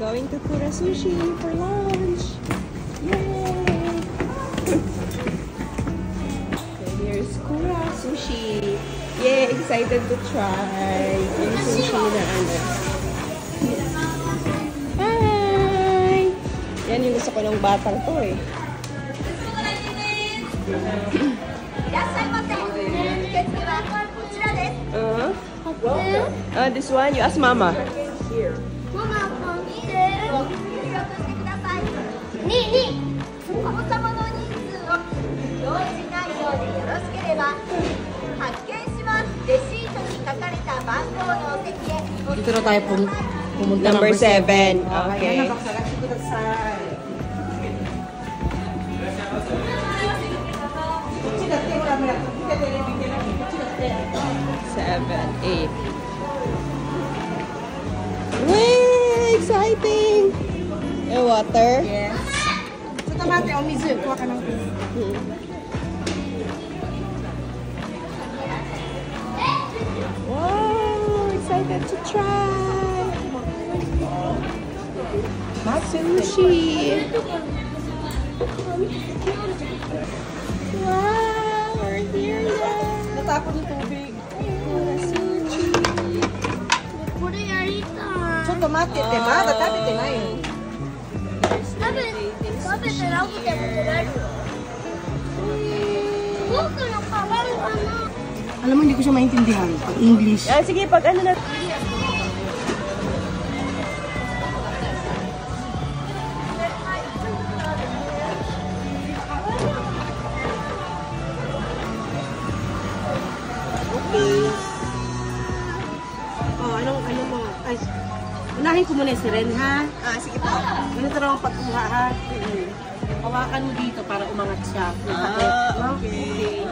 going to Kura Sushi for lunch. Yay! Okay, here's Kura Sushi. Yay! Excited to try yung sushi na ano. Hi! Yan yung gusto ko ng batang to eh. This one, you ask Mama. Here. Dito na tayo pumunta. Number 7. Okay. 7, 8. Way! Exciting! May water? Yes. Sa tamate o mizu, kuha ka ng Wow! Excited to try! Sushi! Wow! We're here now! Natapon yung tubig. Sushi! So, tomate, diba? Tatabi, diba yun? Alam mo, hindi ko siya maintindihan. Pag English. Sige, pag ano na... Ano mo? Ay, unahin ko muna si Ren, ha? sige po. Ganito lang ang pagkuha, ha? Hawakan mo dito para umangat siya. Okay.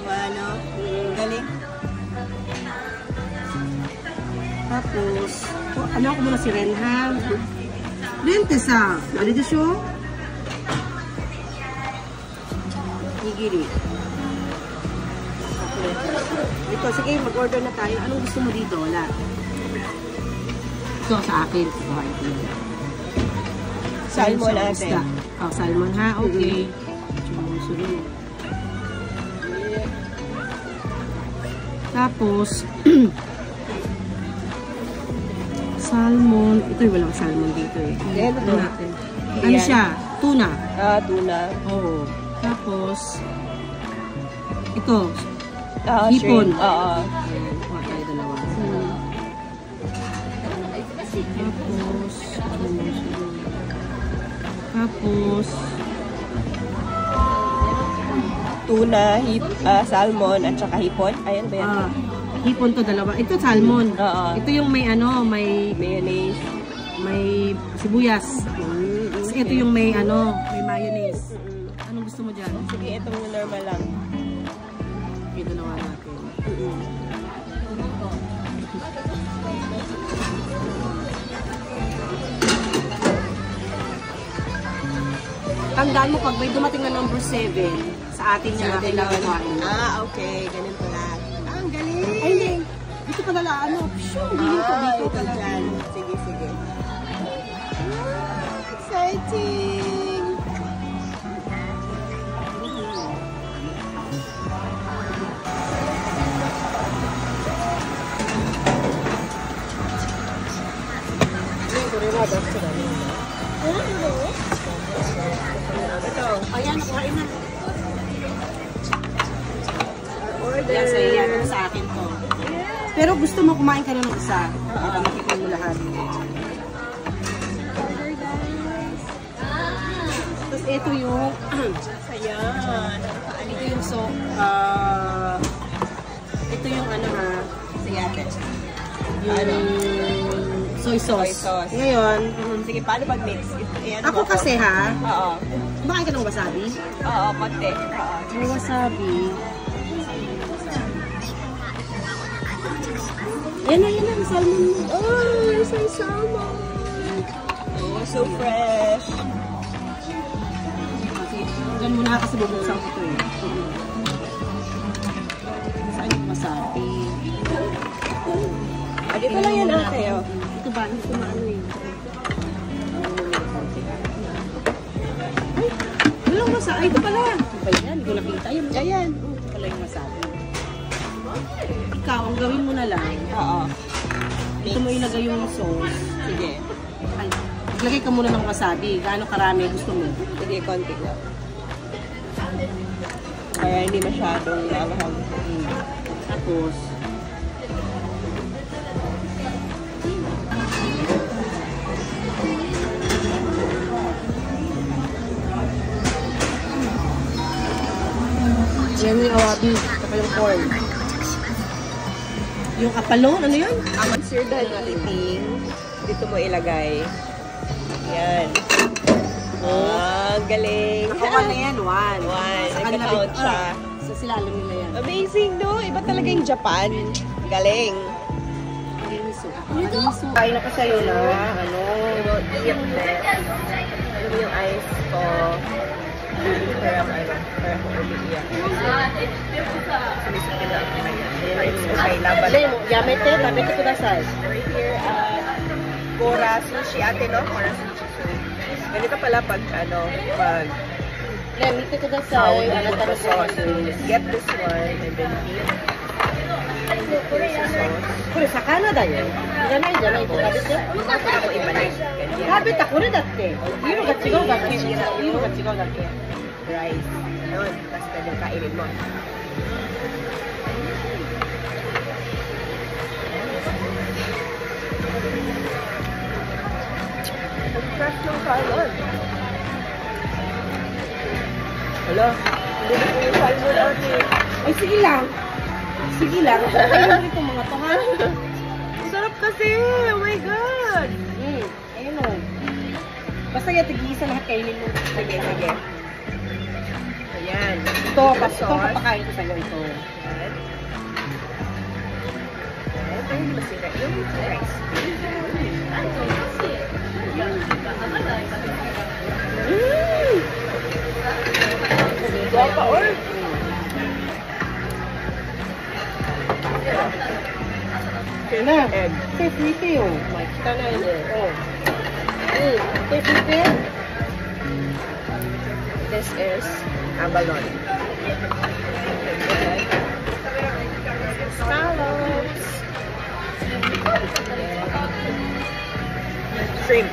Ano? Galing. Tapos, ano ko muna si Ren, ha? Ren, tesa. Ano dito siya? Nigiri. Ito, sige, mag-order na tayo. Anong gusto mo dito? Wala. Ito, sa akin. Salmon natin. Oh, salmon, ha? Okay. Sunod. Tapos, salmon. Ito, walang salmon dito eh. Ano natin? Ano siya? Tuna. Tuna. Oo. Tapos, ito. Hipon. Oo. Kuha tayo dalawa. Tapos, tuna, salmon, at saka hipon. Ayan ba yan? Hipon to dalawa. Ito salmon. Ito yung may ano, may mayonnaise. May sibuyas. Ito yung may ano, may mayonnaise. Anong gusto mo dyan? Sige, itong normal lang. Ito nawa natin. Tandaan mo, pag may dumating na number 7, sa atin niya natin lalawain. Okay. Ganun pala. Ang galing! Ay, hindi. Dito pala ano. Dito pala. Sige. Exciting! Ayan, kuhain na. Order. Yan, sa akin to. Pero gusto mo kumain ka na ng isa. Para makikita mo lahat. Tapos ito yung Ayan. ito yung ito yung ano ha. Sige ate. Yung soy sauce. Ngayon, sige, paano pag-mix? ako kasi ha. Oo. Kumain ka ng wasabi? Oo, konti. May wasabi. Yan na, salmon mo. Oh, there's my salmon. Oh, so fresh. Diyan muna kasi bubuksan ko ito eh. Saan yung wasabi? Dito lang yan ate. Ito ba? Hindi ko maano eh. Ay, ito pala. Ito pala yan. Hindi ko nakita. Ayan. Ito pala yung wasabi. Ikaw, ang gawin mo na lang. Oo. Dito mo ilagay yung sauce. Sige. Ay, maglagay ka muna ng wasabi. Gaano karami gusto mo? Sige, konti lang. Para hindi masyadong lalahang. Tapos, yan yung awabi, saka yung corn. Yung apalon, ano yun? Once you're done eating, dito mo ilagay. Yan. Galing. Nakuha na yan, one. Sa kanila, Nagka-count siya. sa silalim nila yan. Amazing, no? Iba talaga yung Japan. Galing. Kain na pa sa'yo na, ano? Alam mo yung ice ko. Parang umiiyak. Sumisipin na ako na yan. Okay, laban. Yamete, yamete kudasai. Right here at Kora Sushi ate, no? Kora Sushi. Ganito pala pag, Yamete how kudasai. you put the sauce. Get this one and then eat. Kore, sa Canada yun. Janay, kabit yun. Ako ibalik. Ganyan. Kabit ako rin dati. Iro ga chigaw dati. Iro ga chigaw dati. Rice. Yun. Tapos pwede kainin mo. Ang fresh ng salmon. Hala. Hindi na po yung salmon ate. Ay, sige lang. Sige lang. Ayun rin itong mga to, ha? Sarap kasi. Oh my God. Ayun o. Basta yan, tig-iisa lahat kainin mo. Sige, sige. Ayan. Ito, papakain ko sa'yo ito. Ayan. Ayan. Pero hindi masira yung rice. Guwapa or? Okay na. Egg. Okay, sweetie o. Makita na yun eh. Oh. Okay, sweetie. This is abalone. Scallops. Shrimp.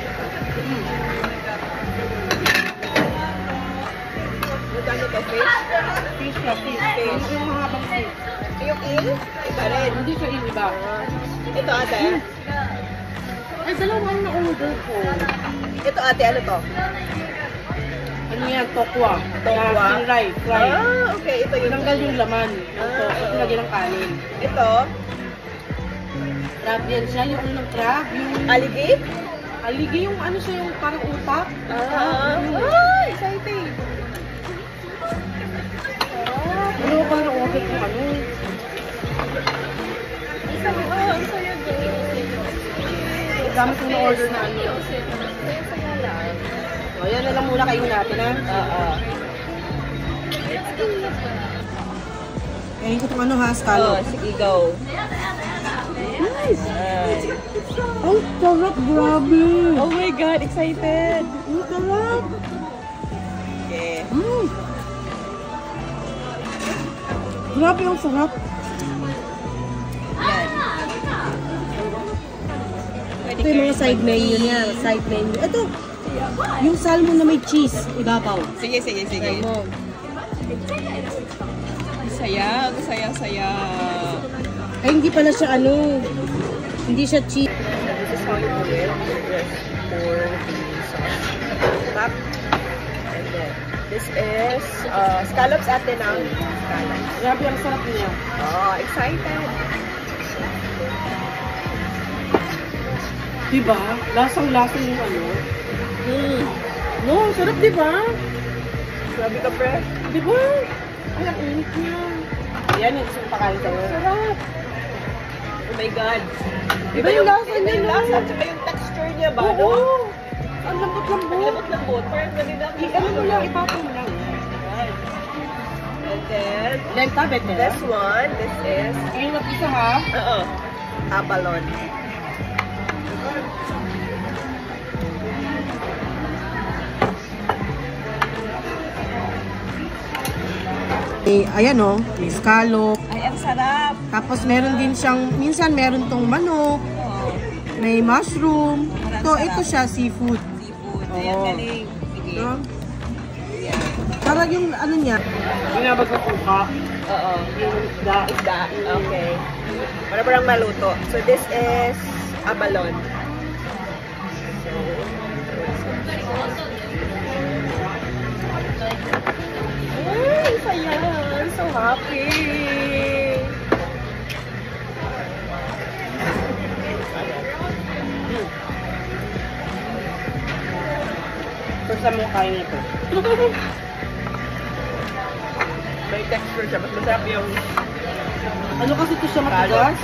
Magkano to? Fish? Fish na, fish. Fish. Yung mahabang fish. Yung eel? Iba rin. Hindi siya iba. Ito ate. Ay, dalawa na order ko. Ito ate, ano to? Ano yan? Tokwa. Tokwa? Fry. Okay. Ito yung Tinanggal yung laman. Ito lagyan ng kanin. Ito? Crab yan siya. Yung ano ng crab. Yung Aligi? aligi yung ano siya yung parang utak. Exciting. Ano parang order ko ano. Ang saya din. Dami kong na-order na ano. O, yan na lang muna kainin natin, ha? Kainin ko itong ano, ha? Scallop. Sige, go. Nice! Ang sarap, grabe! Oh my God, excited. Ang sarap! Okay. Grabe, ang sarap! Yan. Ito yung mga side menu niya. Side menu. Ito, yung salmon na may cheese. Ibabaw. Sige. Try mo. Saya. Ay, hindi pala siya ano. Hindi siya cheese. This is how you do it. Just pour the sauce. Tap. And then, this is scallops ate ng scallops. Grabe, ang sarap niya. Oh, excited. Diba? Lasang-lasang yung ano. No, ang sarap, diba? Grabe ka, pre. Diba? Ay, ang init niya. Yan yung gusto kong pakain sa'yo. Sarap. Oh my God. Iba yung lasa niya, yung no? lasa, at saka yung texture niya ba, no? Oo. Ang lambot-lambot. Lambot-lambot. Parang ganun lang. Ano mo lang, ipapon mo lang. And then, Then, tabet nila. this one, this is, Ayun na pisa, ha? abalone. Ayan o, may scallop. Ay, ang sarap. Tapos meron din siyang, minsan meron tong manok. May mushroom. Ito siya, seafood. Seafood. Oo. Ayan, galing. Sige. So, parang yung ano niya. Binabag sa kuka. Oo. Yung isda. Isda. Okay. Para parang maluto. So, this is abalone. Ay, saya. I'm so happy. First time mo kain ito. May texture siya. Mas masarap yung Ano kasi ito siya matigas?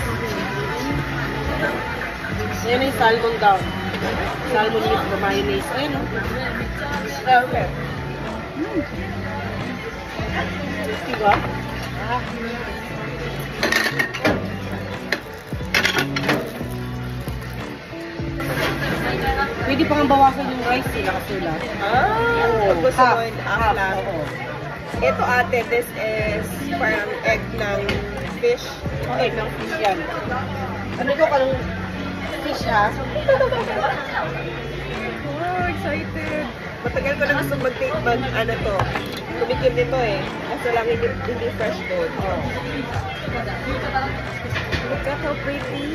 Ayan yung salmon daw. Salmon with the mayonnaise. Ayun o. okay. Diba? Pwede pa nga bawasan yung rice nila kasi lang. Pag gusto mo yung half, lang. oo. Ito ate, this is parang egg ng fish. Okay, ng fish yan. Ano ko kanong fish ah? Oh, excited. Matagal ko na gusto ano to. Tumikim nito eh. Kaso lang hindi fresh doon. Oh. Look at how pretty.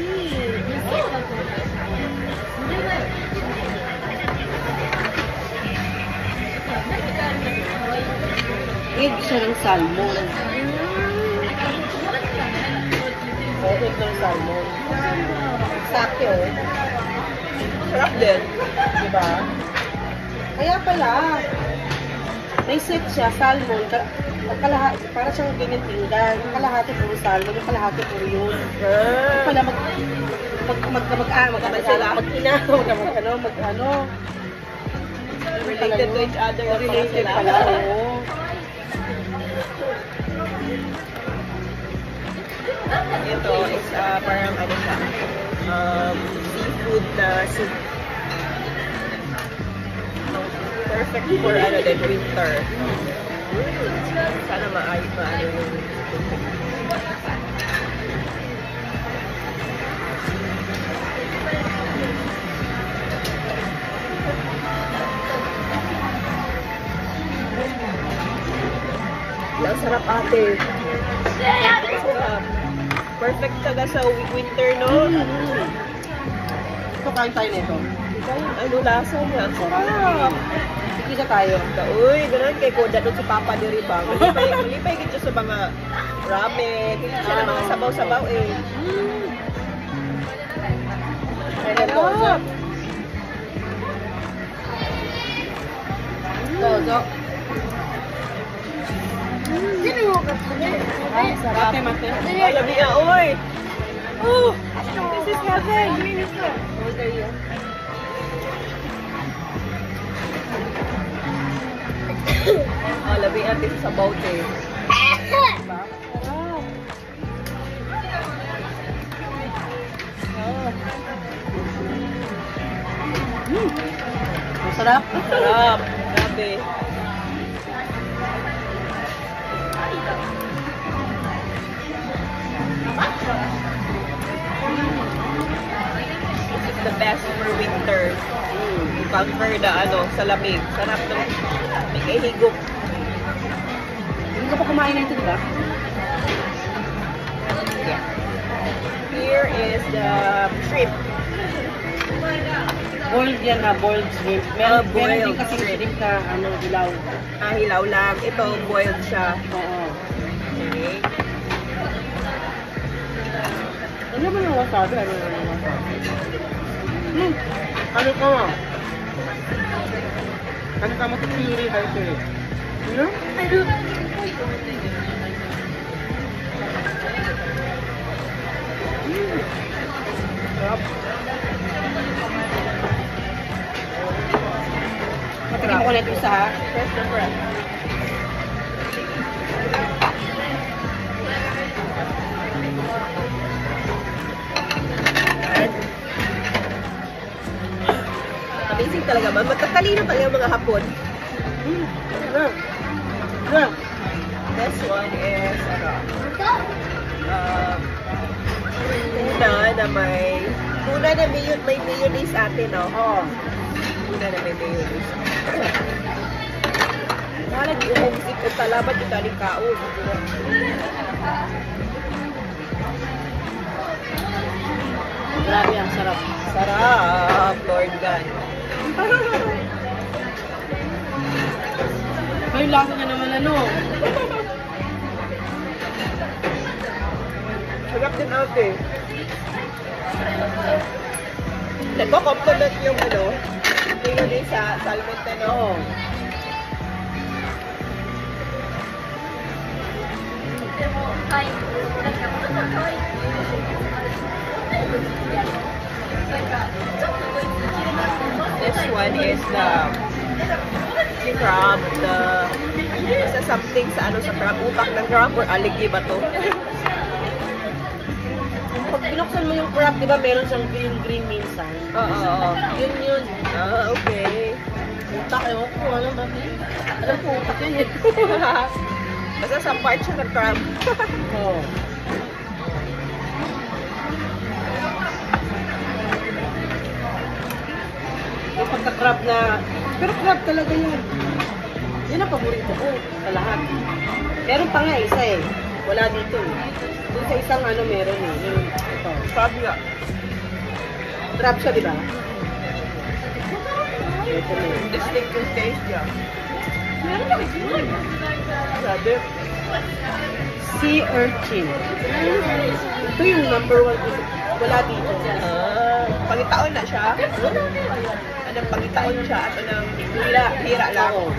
Egg siya ng salmon. Egg ng salmon. Sakyo. Sarap din. Diba? Kaya pala, may set siya, salmon, kalahati, para siyang ganyan pinggan. Yung kalahati puro salmon, yung kalahati puro yun. Yung pala Related to each other. Related pala, oo. Ito is parang ano siya, seafood na soup. Perfect for ano din, winter. Sana maayos maano yung ang sarap ate. Sarap. Perfect talaga sa winter, no? Ito, kain tayo nito. Ano lasa niya? Ang sarap. Ikisa tayo. Uy, ganun kay Koda doon si Papa diri ba? Malipay gito sa mga ramen. Hindi siya ng mga sabaw-sabaw eh. Kain na to. Ito. Ay, sarap. Mate. Ay, labi nga, oy! Oh! This is heaven! Green is it? Order yun. Labi natin sa sabaw eh. Diba? Sarap. Ang sarap. Grabe. This is the best for winter. Conquer the sa lamig. Sarap ng may higop. Hindi ka pa kumain na ito, diba? Yeah. Here is the shrimp. Boiled yan na, boiled shrimp. Meron din Boiled kasi shrimp. shrimp na hilaw. Hilaw lang. Ito, boiled siya. Oo. Okay. Ano ba yung wasabi? Ano yung wasabi? Ano ka mo? Ano ka matutiri kayo sa'yo? Ano? Sarap. Matikin ko ulit isa ha. Fresh na fresh. Amazing talaga man. Matatalino talaga ang mga Hapon. Sarap. Sarap. This one is, tuna na may mayonnaise atin, no? Oo. Tuna na may mayonnaise. Nalag umumsik at salamat yung daling kaon. Grabe ang sarap. Sarap, Lord God. May lasa niya naman ano. Sarap din ate. Nagko-compliment yung mayonnaise sa salmon na, no? Oo. This one is the crab, sa something sa sa crab, utak ng crab or aligi ba to? Pag binuksan mo yung crab, di ba meron siyang green minsan? Oo. Yun. Ah, okay. Utak, ewan ko, ano ba? Alam ko, utak yun eh. Basta sa part siya ng crab. Oo. Yung pagka-crab na, pero crab talaga yun. Yun ang paborito ko sa lahat. Meron pa nga isa eh. Wala dito eh. Doon sa isang meron eh. Yung, ito. Crab nga. Crab siya, di ba? Ito na yun. Distinctive taste niya. Sabi. Sea urchin. Ito yung number 1 ko. Wala dito. Pangitaon na siya. Anong pangitaon siya at anong hira lang. Oo.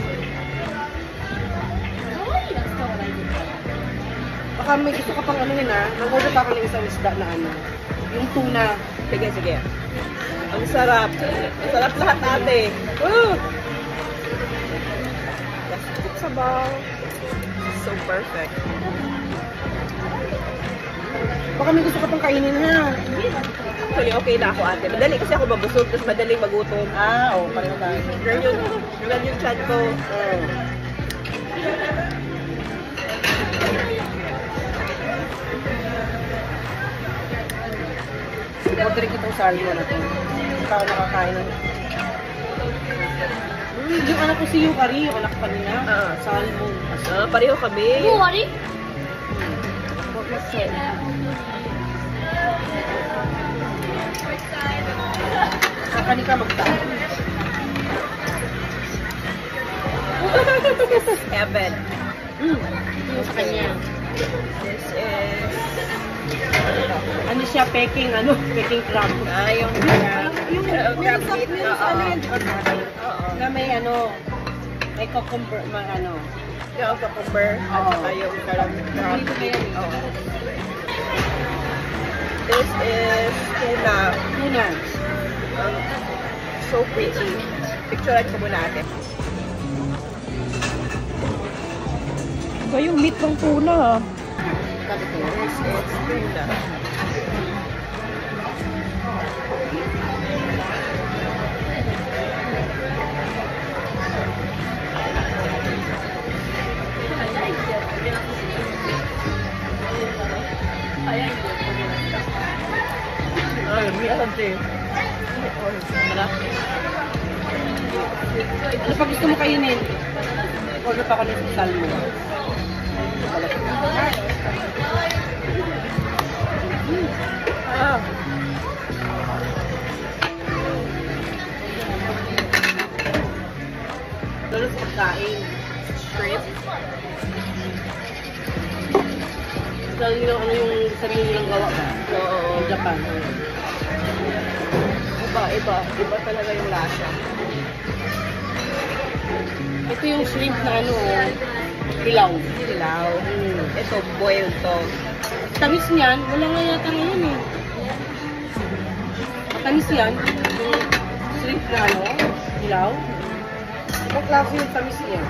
Baka may gusto ka pang anuhin ha. Nag-order pa ako ng isang isda na yung tuna. Sige. Ang sarap. Ang sarap lahat ate. Let's put sa bowl. So perfect. Baka may gusto ka pang kainin ha. Actually, okay na ako ate. Madali kasi ako mabusog, tapos madaling magutom. Oo, pareho tayo. Ganyan yung chan ko. Orderin ko itong salmon na ito. Ikaw nakakain ng... yung anak ko si Yukari, yung anak pa niya. Salmon. Pareho kami. Yukari? Kakani ka magtaan. Heaven. Yung sa kanya. This is... Ano siya, peking crab. Yung crab meat na Na may may cucumber, yung cucumber at saka yung crab. This is tuna. So pretty. Picturean ko muna natin. Ba yung meat ng tuna? This is tuna. Ano pa gusto mo kainin? Order pa ako ng salmon. Lalo sa pagkain. Shrimp. Lalo yung sarili nilang gawa ba? Oo. Sa Japan. Iba talaga yung lasa. Ito yung shrimp na hilaw. Hilaw. Ito, boiled to. Tamis niyan, wala nga yata ngayon eh. Tamis yan, yung shrimp na hilaw. Ibang klase yung tamis niya.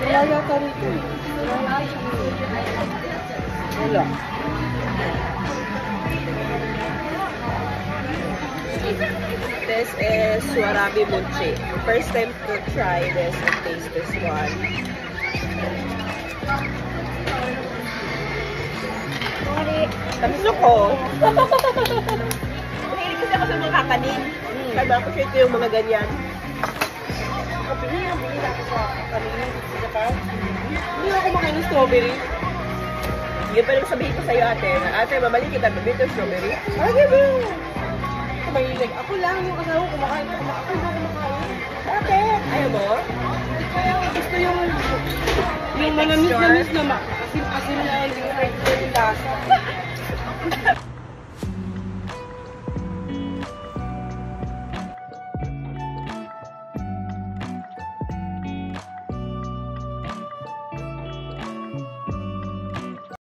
Wala yata rito eh. Wala. This is Warabi Mochi. First time to try this and taste this one. Tamis ko. Mahilig kasi ako sa mga kakanin. Kaya ako siya ito yung mga ganyan. Pili ako sa kanina. Hindi ako makain ng strawberry. Yun pa naman sabihin ko sa'yo ate. Ate, mamali kita bibito strawberry. Ay, ba? Mahilig. Ako lang yung asawa ko kumakain. Ako na kumakain. Bakit? Ayaw mo? Kaya gusto yung manamis na asin-asin na hindi ko yung lasa.